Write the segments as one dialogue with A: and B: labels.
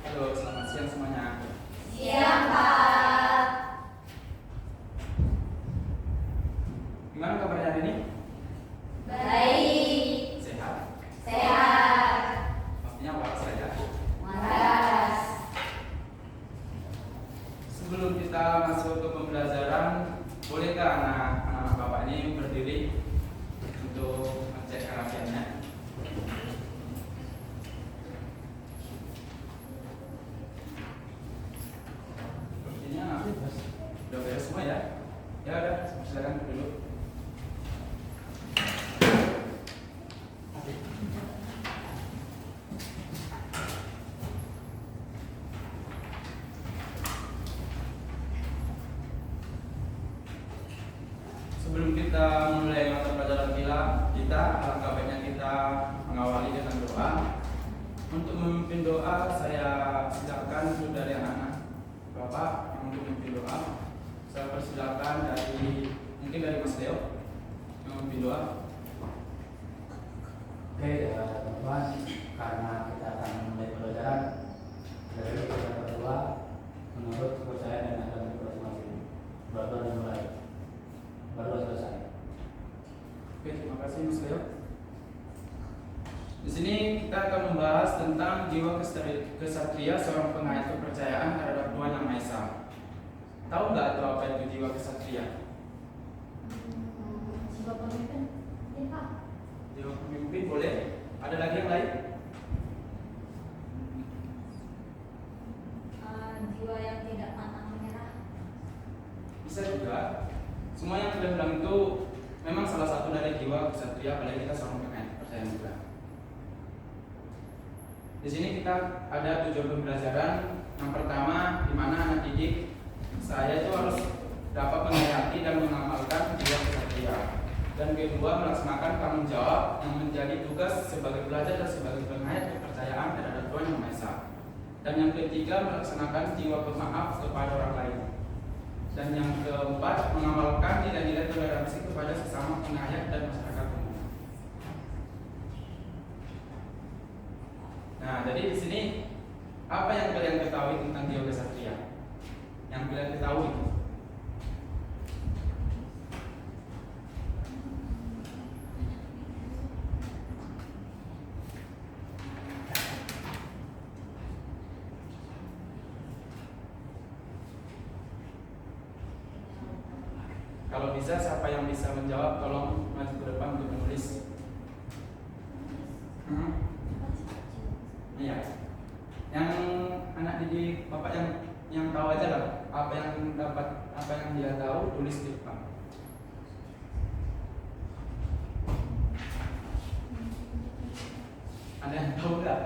A: Halo, selamat siang semuanya.
B: Siang, Pak.
A: Gimana kabarnya hari ini?
B: Baik.
A: Sehat?
B: Sehat.
A: Pastinya waras saja.
B: Waras.
A: Sebelum kita masuk ke pembelajaran, bolehkah anak-anak Bapak ini berdiri untuk ngecek kerapiannya? Sepertinya udah beres semua ya? Ya udah, silakan duduk. Sebelum kita mulai mata pelajaran kita, alangkah baiknya kita mengawali dengan doa. Untuk memimpin doa, saya silakan dulu dari anak-anak Bapak yang untuk memimpin doa. Saya persilakan mungkin dari Mas Leo yang memimpin doa.
C: Oke, teman-teman, karena kita akan mulai pelajaran, jadi kita berdoa menurut kepercayaan dan agama kita masing-masing. Berdoa dimulai, berdoa selesai.
A: Oke, terima kasih Mas Leo. Di sini kita akan membahas tentang jiwa kesatria seorang pengayat kepercayaan terhadap Tuhan Yang Maha Esa. Tahu nggak itu apa itu jiwa kesatria?
B: Jiwa pemimpin. Ya, Pak.
A: Jiwa pemimpin boleh. Ada lagi yang lain?
B: Jiwa yang tidak pantang menyerah.
A: Bisa juga. Semua yang sudah bilang itu memang salah satu dari jiwa kesatria, apalagi kita seorang pengayat kepercayaan juga. Di sini kita ada tujuan pembelajaran. Yang pertama, di mana anak didik saya itu harus dapat menghayati dan mengamalkan jiwa kesatria. Dan kedua, melaksanakan tanggung jawab yang menjadi tugas sebagai pelajar dan sebagai pengayat kepercayaan terhadap Tuhan Yang Maha Esa. Dan yang ketiga, melaksanakan jiwa pemaaf kepada orang lain. Dan yang keempat, mengamalkan nilai-nilai toleransi kepada sesama pengayat dan masyarakat umum. Nah, jadi di sini apa yang kalian ketahui tentang jiwa kesatria? Yang kalian ketahui? Kalau bisa, siapa yang bisa menjawab? Tolong maju ke depan untuk menulis. Iya. Yang anak didik Bapak yang tahu aja lah. Apa yang dia tahu tulis di depan. Ada yang tahu nggak?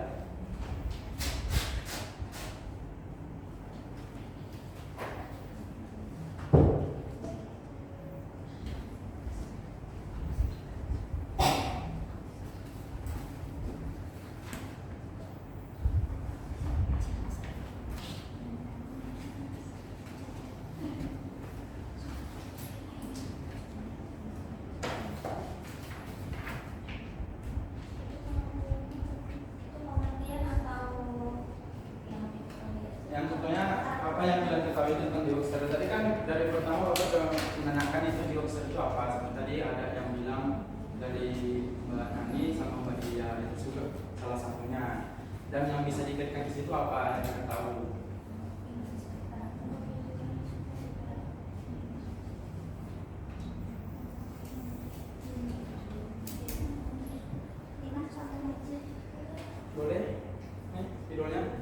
A: Yang contohnya apa yang kalian ketahui tentang jiwa kesatria? Tadi kan dari pertama Bapak sudah menanyakan itu jiwa kesatria itu apa. Seperti tadi ada yang bilang dari Mbak Nani sama Mbak Dia, itu juga salah satunya. Dan yang bisa dikaitkan di situ apa yang kita tahu? Boleh? Tidurnya?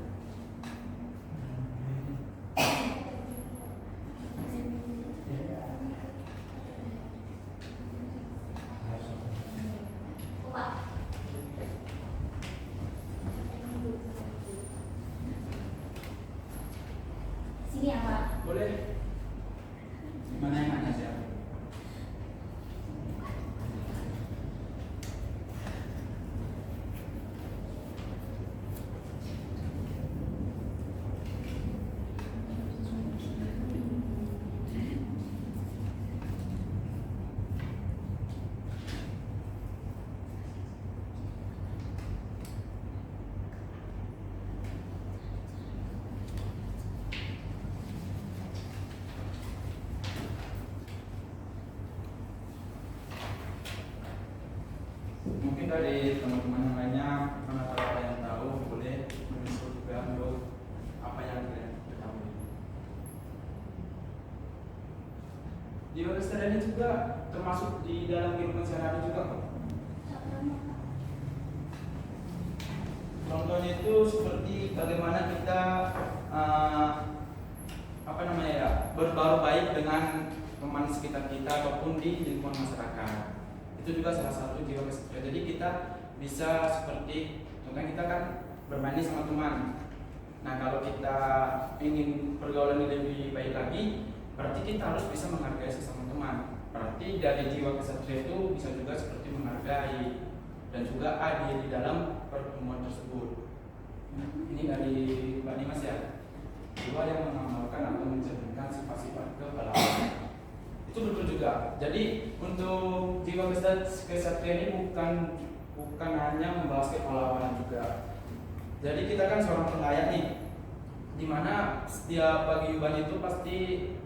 A: kesatria ini juga termasuk di dalam kehidupan sehari-hari juga kok. Contohnya itu seperti bagaimana kita berbaur baik dengan teman sekitar kita ataupun di lingkungan masyarakat. Itu juga salah satu jiwa kesatria. Jadi kita bisa seperti contohnya kita kan bermain sama teman. Nah, kalau kita ingin pergaulan ini lebih baik lagi, berarti kita harus bisa menghargai sesama teman. Berarti dari jiwa kesatria itu bisa juga seperti menghargai dan juga adil di dalam pertemuan tersebut. Ini dari Mbak Nimas ya. Jiwa yang mengamalkan atau mencerminkan sifat-sifat kepahlawanan. Itu betul juga. Jadi untuk jiwa kesatria ini bukan hanya membahas kepahlawanan juga. Jadi kita kan seorang pengayat nih, dimana setiap paguyuban itu pasti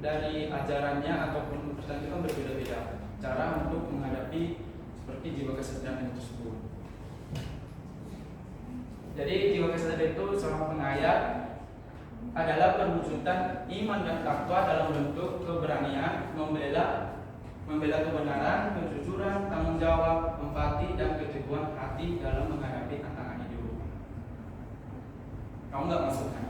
A: dari ajarannya ataupun kepercayaan itu kan berbeda-beda cara untuk menghadapi seperti jiwa kesatriaan tersebut. Jadi jiwa kesatria itu seorang pengayat adalah perwujudan iman dan takwa dalam bentuk keberanian membela kebenaran, kejujuran, tanggung jawab, empati dan keteguhan hati dalam menghadapi tantangan hidup. Kamu nggak maksudnya?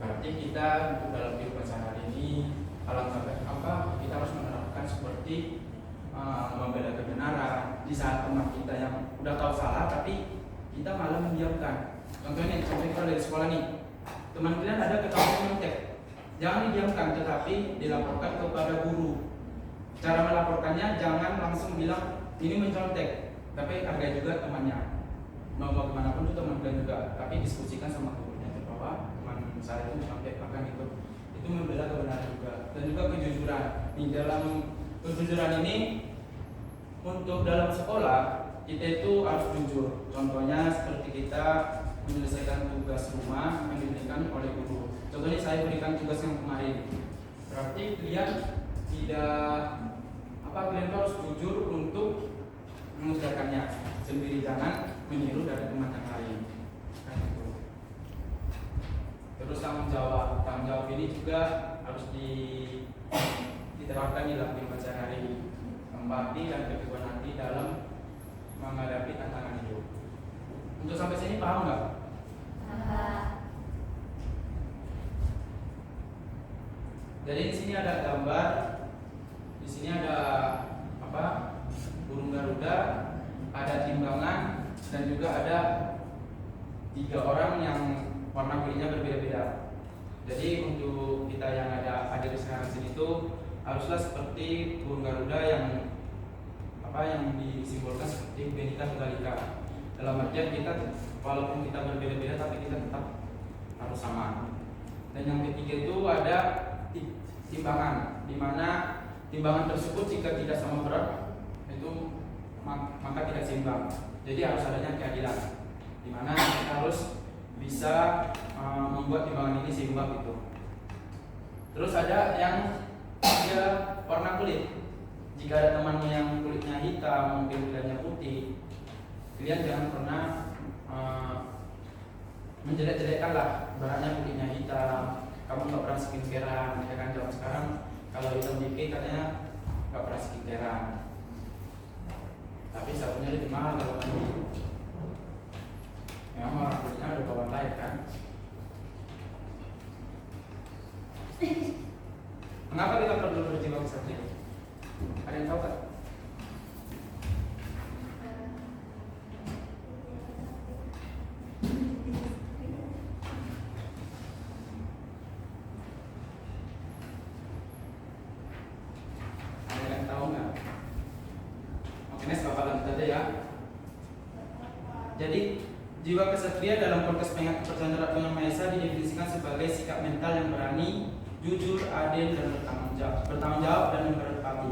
A: Berarti kita untuk dalam kehidupan sehari ini kita harus menerapkan seperti membela kebenaran di saat teman kita yang udah tahu salah tapi kita malah mendiamkan. Contohnya kita dari sekolah nih, teman kalian ada ketahuan nyontek, jangan didiamkan tetapi dilaporkan kepada guru. Cara melaporkannya jangan langsung bilang ini mencontek, tapi hargai juga temannya. Mau bagaimanapun itu teman kalian juga, tapi diskusikan sama gurunya bahwa teman saya itu sampai bahkan itu membela kebenaran juga dan juga kejujuran. Di dalam kejujuran ini untuk dalam sekolah kita itu harus jujur. Contohnya seperti kita menyelesaikan tugas rumah yang diberikan oleh guru. Contohnya saya berikan tugas yang kemarin. Berarti kalian kalian harus jujur untuk mengerjakannya sendiri, jangan meniru dari teman yang lain. Kan itu. Terus tanggung jawab ini juga harus diterapkan di dalam kehidupan sehari-hari. Empati dan keteguhan hati dalam menghadapi tantangan hidup. Untuk sampai sini paham nggak? Jadi di sini ada gambar, di sini ada burung garuda, ada timbangan dan juga ada 3 orang yang warna kulitnya berbeda-beda. Jadi untuk kita yang ada di sekarang sini itu haruslah seperti burung garuda yang disimbolkan seperti Bhinneka Tunggal Ika. Dalam artian kita walaupun kita berbeda-beda tapi kita tetap harus sama. Dan yang ketiga itu ada timbangan, di mana timbangan tersebut jika tidak sama berat itu maka tidak seimbang. Jadi harus adanya keadilan, di mana kita harus bisa membuat timbangan ini seimbang itu. Terus ada yang warna kulit. Jika ada temanmu yang kulitnya hitam, mungkin kulitnya putih, kalian jangan pernah menjelek-jelekkan lah. Baratnya kulitnya hitam, kamu nggak pernah skincarean, ya kan? Zaman sekarang kalau hitam dikit katanya nggak pernah skincarean, tapi sabunnya lebih mahal kalau mandi. Memang orang kulitnya ada bawaan lain kan? Mengapa kita perlu berjiwa kesatria? Ada yang tahu kan? Ada yang tahu nggak? Oke, Nes, Bapak lanjut aja ya. Jadi jiwa kesatria dalam konteks kepercayaan terhadap Tuhan Maha Esa didefinisikan sebagai sikap mental yang berani, jujur, adil, dan bertanggung jawab dan berempati.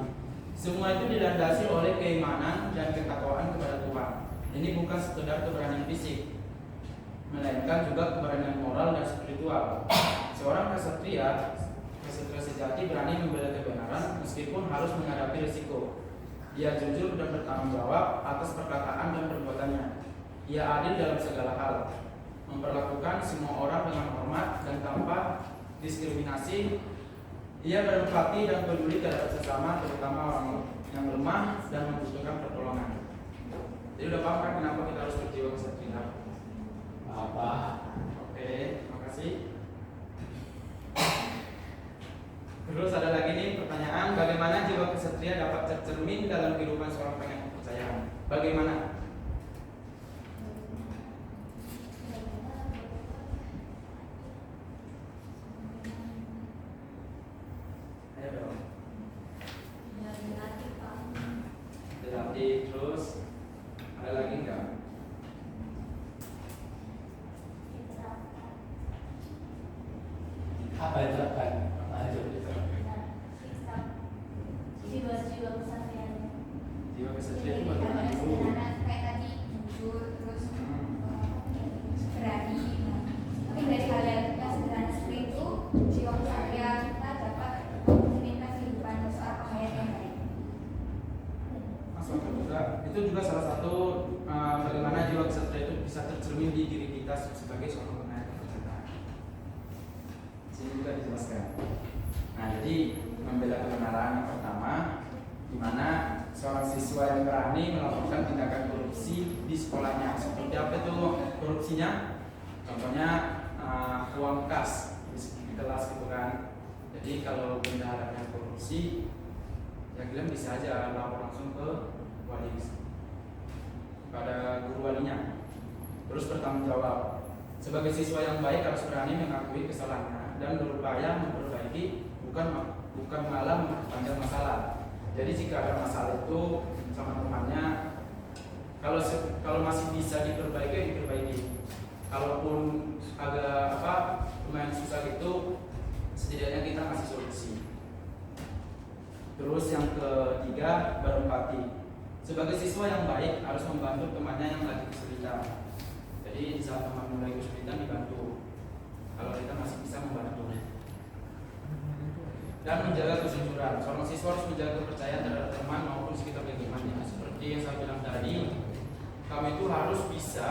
A: Semua itu dilandasi oleh keimanan dan ketakwaan kepada Tuhan. Ini bukan sekedar keberanian fisik, melainkan juga keberanian moral dan spiritual. Seorang kesatria Kesatria sejati berani membela kebenaran meskipun harus menghadapi risiko. Ia jujur dan bertanggung jawab atas perkataan dan perbuatannya. Ia adil dalam segala hal, memperlakukan semua orang dengan hormat dan tanpa diskriminasi. Ia berempati dan peduli terhadap sesama, terutama orang yang lemah dan membutuhkan pertolongan. Jadi udah paham kan kenapa kita harus berjiwa kesatria?
C: Apa?
A: Oke, makasih. Terus ada lagi nih pertanyaan, bagaimana jiwa kesatria dapat tercermin dalam kehidupan seorang penganut kepercayaan? Bagaimana? Ayo dong.
B: Dilatih, Pak.
A: Dilatih terus. Ada lagi nggak?
B: Diterapkan.
C: Apa yang diterapkan? Lanjut.
B: Sikap. Jiwa-jiwa kesatriaan.
A: Jiwa kesatria
B: Jadi
A: itu bagaimana
B: ada
A: itu?
B: sederhana kayak tadi jujur terus berani. Tapi dari hal yang sederhana seperti itu, jiwa kesatria kita dapat mencerminkan kehidupan seorang penghayat yang baik.
A: Masuk akal juga. Itu juga salah satu bagaimana jiwa kesatria itu bisa tercermin di diri kita sebagai seorang penghayat kepercayaan. Sini juga dijelaskan. Nah, jadi membela kebenaran yang pertama, di mana seorang siswa yang berani melakukan tindakan korupsi di sekolahnya. Seperti apa itu korupsinya? Contohnya uang kas di kelas gitu kan. Jadi kalau bendaharanya korupsi, ya kalian bisa aja lapor langsung ke wali, pada guru walinya. Terus bertanggung jawab. Sebagai siswa yang baik harus berani mengakui kesalahannya dan berupaya memperbaiki, bukan malah memperpanjang masalah. Jadi jika ada masalah itu sama temannya, kalau masih bisa diperbaiki. Kalaupun agak lumayan susah gitu, setidaknya kita kasih solusi. Terus yang ketiga, berempati. Sebagai siswa yang baik harus membantu temannya yang lagi kesulitan. Jadi di saat teman mulai kesulitan dibantu. Kalau kita masih bisa membantu. Dan menjaga kejujuran. Seorang siswa harus menjaga kepercayaan terhadap teman maupun sekitar lingkungannya. Seperti yang saya bilang tadi, kamu itu harus bisa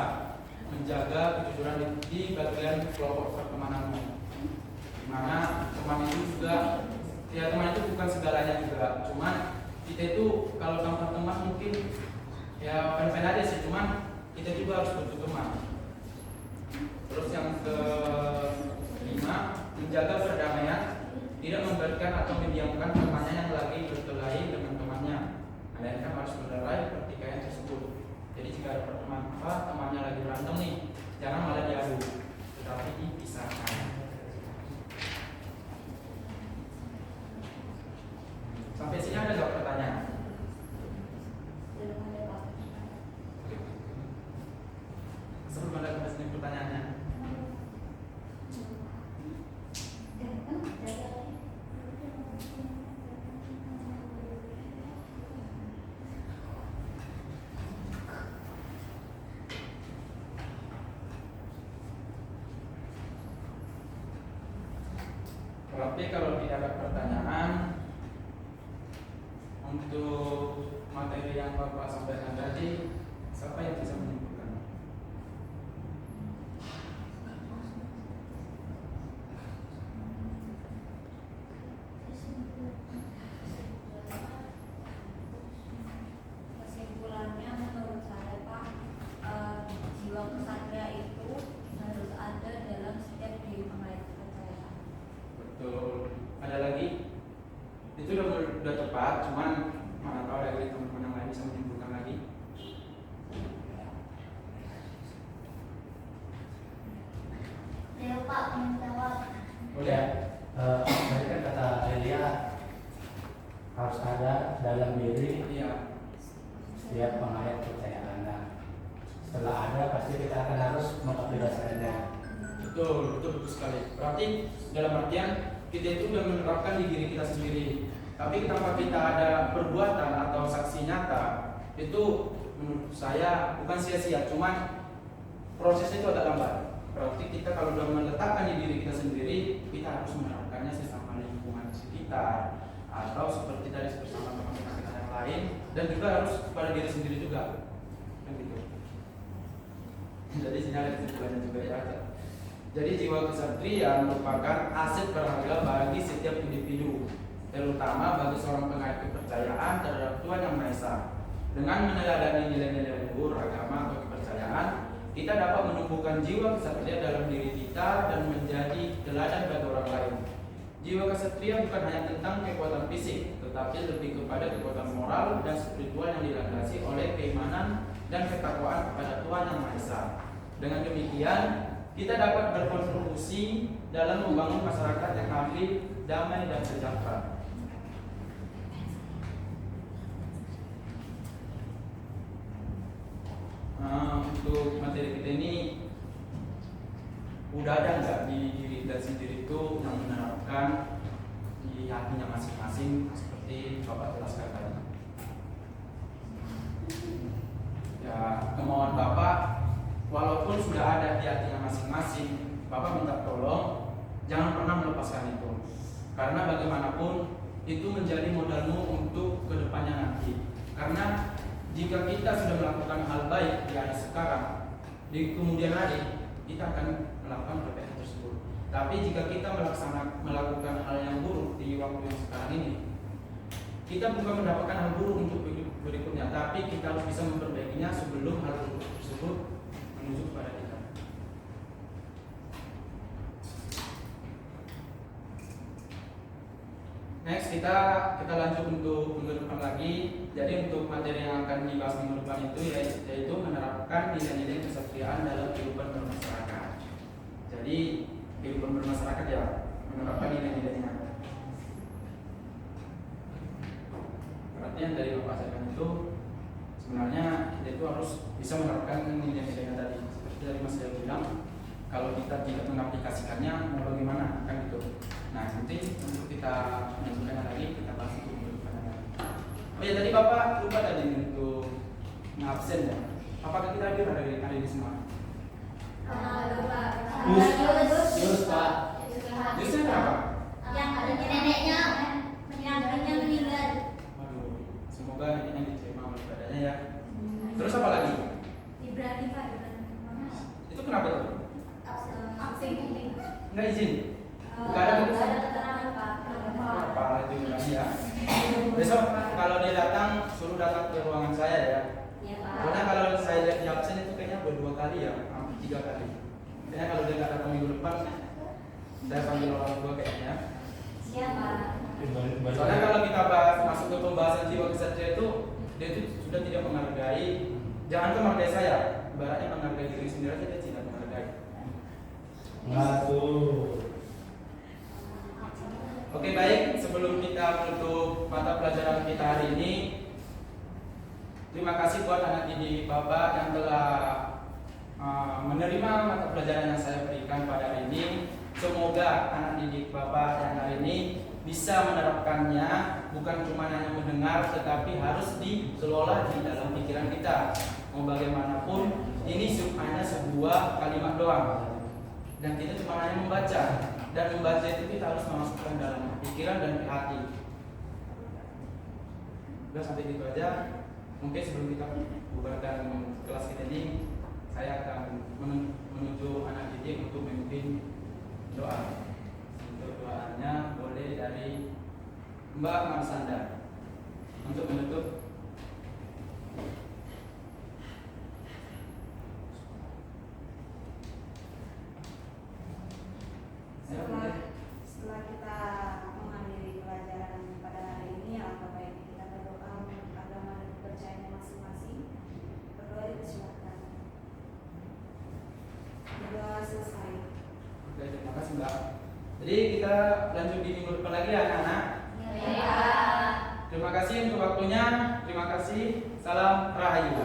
A: menjaga kejujuran di bagian kelompok pertemananmu. Dimana teman itu juga, ya teman itu bukan segalanya juga. Cuman kita itu kalau tanpa teman mungkin ya pen-pen aja sih. Cuman kita juga harus butuh teman. Terus yang kelima, menjaga perdamaian. Tidak memberikan atau mendiamkan temannya yang lagi berkelahi dengan temannya. Melainkan harus melerai pertikaian tersebut. Jadi jika ada temannya lagi berantem nih, jangan malah diadu, tetapi dipisahkan. Sampai sini ada nggak pertanyaan?
B: Belum ada, Pak.
A: Sebelum ada sampai sini pertanyaannya. Berarti kalau tidak ada pertanyaan untuk materi yang Bapak sampaikan tadi, siapa yang bisa menyimpulkan?
B: Kesimpulannya menurut saya, Pak, jiwa kesatria itu harus ada dalam setiap diri penghayat kepercayaan.
A: Betul. Ada lagi? Itu udah tepat, cuman mana tahu ada lagi teman-teman yang lain bisa menyimpulkan lagi.
B: Ya, Pak, ingin jawab.
C: Ya, tadi kan kata Elia harus ada dalam diri
A: Iya.
C: setiap penghayat kepercayaan. Nah, setelah ada pasti kita akan harus mengaplikasikannya.
A: Betul sekali. Berarti dalam artian kita itu sudah menerapkan di diri kita sendiri. Tapi tanpa kita ada perbuatan atau saksi nyata, itu menurut saya bukan sia-sia, cuman prosesnya itu agak lambat. Berarti kita kalau sudah meletakkan di diri kita sendiri, kita harus menerapkannya sesama lingkungan. lingkungan sekitar, atau seperti tadi bersama teman-teman kita yang lain, dan juga harus pada diri sendiri juga, kan gitu. Jadi sini ada kesimpulannya juga ya. Jadi jiwa kesatria merupakan aset berharga bagi setiap individu, terutama bagi seorang pengait kepercayaan terhadap Tuhan Yang Maha Esa. Dengan meneladani nilai-nilai luhur agama atau kepercayaan, kita dapat menumbuhkan jiwa kesatria dalam diri kita dan menjadi teladan bagi orang lain. Jiwa kesatria bukan hanya tentang kekuatan fisik, tetapi lebih kepada kekuatan moral dan spiritual yang dilandasi oleh keimanan dan ketakwaan kepada Tuhan Yang Maha Esa. Dengan demikian, kita dapat berkontribusi dalam membangun masyarakat yang adil, damai, dan sejahtera. Untuk materi kita ini udah ada nggak di diri kita sendiri itu yang menerapkan di hatinya masing-masing seperti Bapak jelaskan tadi? Ya, kemauan Bapak walaupun sudah ada di hatinya masing-masing, Bapak minta tolong jangan pernah melepaskan itu, karena bagaimanapun itu menjadi modalmu untuk kedepannya nanti. Karena jika kita sudah melakukan hal baik di hari sekarang, di kemudian hari kita akan melakukan kebaikan tersebut. Tapi jika kita melakukan hal yang buruk di waktu yang sekarang ini, kita bukan mendapatkan hal buruk untuk hidup berikutnya, tapi kita harus bisa memperbaikinya sebelum hal buruk tersebut menuju kepada kita. Next kita lanjut untuk minggu depan lagi. Jadi untuk materi yang akan dibahas minggu depan itu yaitu menerapkan nilai-nilai kesatriaan dalam kehidupan bermasyarakat. Jadi kehidupan bermasyarakat ya menerapkan nilai-nilainya. Perhatian dari Bapak saya itu sebenarnya kita itu harus bisa menerapkan nilai-nilainya tadi. Seperti tadi Mas saya bilang, kalau kita tidak mengaplikasikannya mau bagaimana kan gitu. Nah nanti untuk kita menentukan lagi kita bahas untuk minggu depan lagi. Oh ya tadi Bapak lupa tadi untuk ngabsen ya. Apakah kita hadir hari ini semua?
C: Yus Pak.
A: Yusnya kenapa?
B: Yang ada neneknya meninggal.
A: Waduh, semoga neneknya diterima oleh badannya ya. Terus apa lagi?
B: Ibrani Pak.
A: Itu kenapa tuh?
B: Absen.
A: Nggak izin? Bukan ada keputusan? Apa itu lagi ya? Besok kalau dia datang, suruh datang ke ruangan saya ya.
B: Iya Pak.
A: Karena kalau saya lihat di absen itu kayaknya berdua kali ya, hampir 3 kali. Kayaknya kalau dia nggak datang minggu depan, saya panggil orang tua kayaknya.
B: Siapa?
A: Soalnya kalau kita masuk ke pembahasan jiwa kesatria itu, dia itu sudah tidak menghargai, jangan menghargai saya, ibaratnya menghargai diri sendiri saja dia tidak menghargai.
C: Ngatur.
A: Oke baik, sebelum kita menutup mata pelajaran kita hari ini, terima kasih buat anak didik Bapak yang telah menerima mata pelajaran yang saya berikan pada hari ini. Semoga anak didik Bapak yang hari ini bisa menerapkannya, bukan cuma hanya mendengar, tetapi harus dikelola di dalam pikiran kita. Mau bagaimanapun, ini hanya sebuah kalimat doang, dan kita cuma hanya membaca. Dan membaca itu kita harus memasukkan dalam pikiran dan hati. Udah sampai gitu aja. Mungkin sebelum kita bubarkan kelas kita ini, saya akan menuju anak didik untuk memimpin doa. Untuk doanya boleh dari Mbak Marsanda untuk menutup.
D: Setelah kita menghadiri pelajaran pada hari ini, alangkah baiknya kita berdoa menurut agama dan kepercayaan masing-masing. Berdoa dipersilakan. Berdoa selesai.
A: Oke, terima kasih Mbak. Jadi kita lanjut di minggu depan lagi ya anak-anak.
B: Ya.
A: Terima kasih untuk waktunya. Terima kasih. Salam Rahayu.